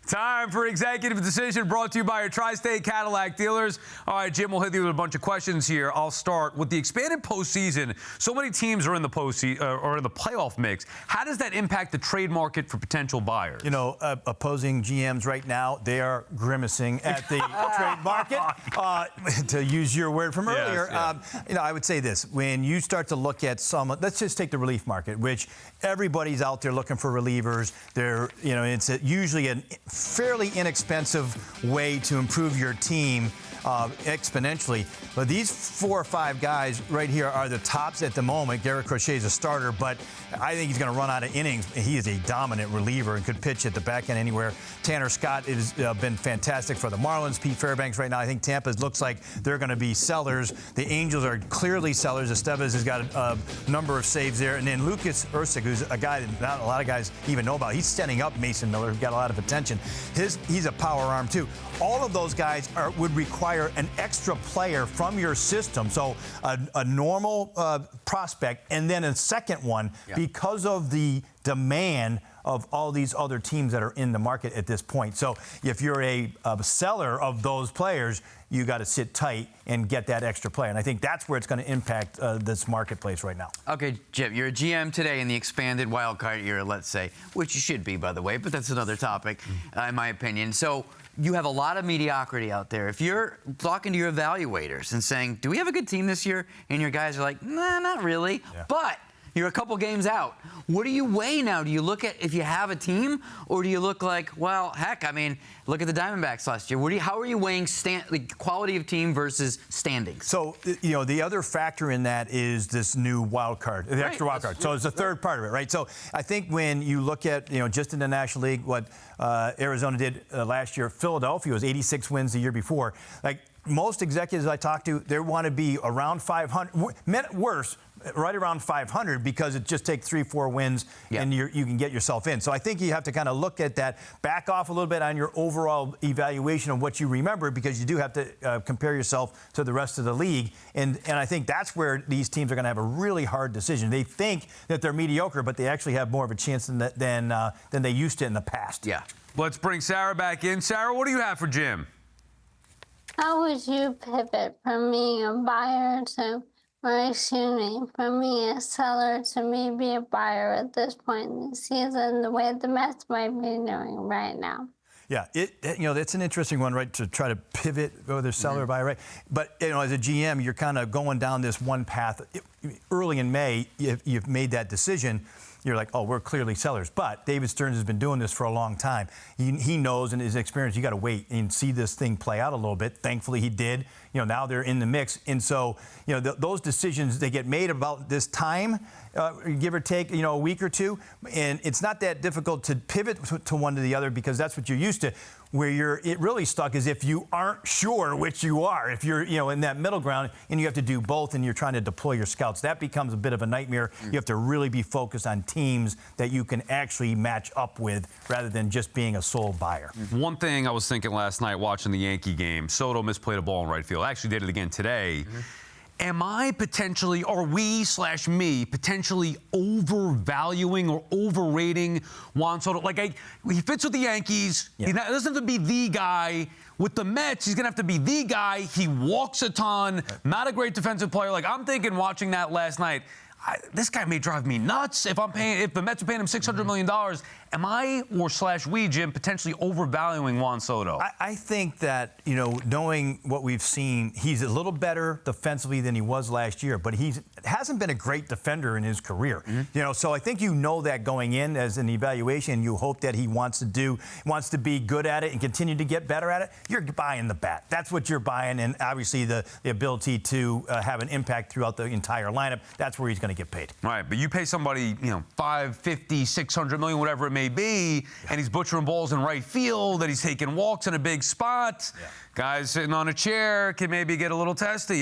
Time for Executive Decision, brought to you by your Tri-State Cadillac dealers. All right, Jim, we'll hit you with a bunch of questions here. I'll start with the expanded postseason. So many teams are in the postseason or in the playoff mix. How does that impact the trade market for potential buyers? You know, opposing GMs right now, they are grimacing at the trade market. To use your word from earlier, Yes. you know, I would say this: when you start to look at some, let's just take the relief market, which everybody's out there looking for relievers. They're, you know, it's usually a fairly inexpensive way to improve your team exponentially. But these 4 or 5 guys right here are the tops at the moment. Garrett Crochet's a starter, but I think he's going to run out of innings. He is a dominant reliever and could pitch at the back end anywhere. Tanner Scott has been fantastic for the Marlins. Pete Fairbanks right now. I think Tampa looks like they're going to be sellers. The Angels are clearly sellers. Estevez has got a number of saves there. And then Lucas Erceg, who's a guy that not a lot of guys even know about. He's standing up Mason Miller, who got a lot of attention. He's a power arm, too. All of those guys would require an extra player from your system. So a normal prospect and then a second one because of the demand of all these other teams that are in the market at this point. So if you're a seller of those players, you got to sit tight and get that extra player. And I think that's where it's going to impact this marketplace right now. Okay, Jim, you're a GM today in the expanded wildcard era, let's say, which you should be, by the way, but that's another topic, in my opinion. So you have a lot of mediocrity out there. If you're talking to your evaluators and saying, do we have a good team this year? And your guys are like, nah, not really. Yeah. But you're a couple games out. What do you weigh now? Do you look at if you have a team, or do you look like, well, heck, I mean, look at the Diamondbacks last year. How are you weighing the quality of team versus standings? So, you know, the other factor in that is this new wild card, the extra wild card. So it's the third part of it, right? So I think when you look at, you know, just in the National League, what Arizona did last year, Philadelphia was 86 wins the year before. Like, most executives I talk to, they want to be around 500, worse, right around 500, because it just takes 3-4 wins and you can get yourself in. So I think you have to kind of look at that, back off a little bit on your overall evaluation of what you remember, because you do have to compare yourself to the rest of the league. And I think that's where these teams are going to have a really hard decision. They think that they're mediocre, but they actually have more of a chance than they used to in the past. Yeah. Let's bring Sarah back in. Sarah, what do you have for Jim? How would you pivot from being a buyer to, or excuse me, from being a seller to maybe a buyer at this point in the season, the way the Mets might be doing right now? Yeah, you know, that's an interesting one, right, to try to pivot, whether seller or buyer, right? But, you know, as a GM, you're kind of going down this one path. Early in May, you've made that decision. You're like, oh, we're clearly sellers. But David Stearns has been doing this for a long time. He knows, in his experience, you got to wait and see this thing play out a little bit. Thankfully, he did. You know, now they're in the mix. And so, you know, those decisions, they get made about this time, give or take, you know, a week or two. And it's not that difficult to pivot to one to the other, because that's what you're used to. Where you're really stuck is if you aren't sure which you are. If you're, you know, in that middle ground and you have to do both and you're trying to deploy your scouts, that becomes a bit of a nightmare. You have to really be focused on teams that you can actually match up with, rather than just being a sole buyer. One thing I was thinking last night watching the Yankee game, Soto misplayed a ball in right field. I actually did it again today. Am I potentially, or we/me, potentially overvaluing or overrating Juan Soto? Like, he fits with the Yankees. Yeah. He doesn't have to be the guy. With the Mets, he's going to have to be the guy. He walks a ton. Not a great defensive player. Like, I'm thinking watching that last night, this guy may drive me nuts. If the Mets are paying him $600 million, am I, or/we, Jim, potentially overvaluing Juan Soto? I think that, you know, knowing what we've seen, he's a little better defensively than he was last year, but he hasn't been a great defender in his career. You know, so I think you know that going in as an evaluation. You hope that he wants to be good at it and continue to get better at it. You're buying the bat. That's what you're buying, and obviously the ability to have an impact throughout the entire lineup. That's where he's going to get paid. Right, but you pay somebody, you know, $550, $600 million, whatever it may be, and he's butchering balls in right field, and he's taking walks in a big spot. Guys sitting on a chair can maybe get a little testy.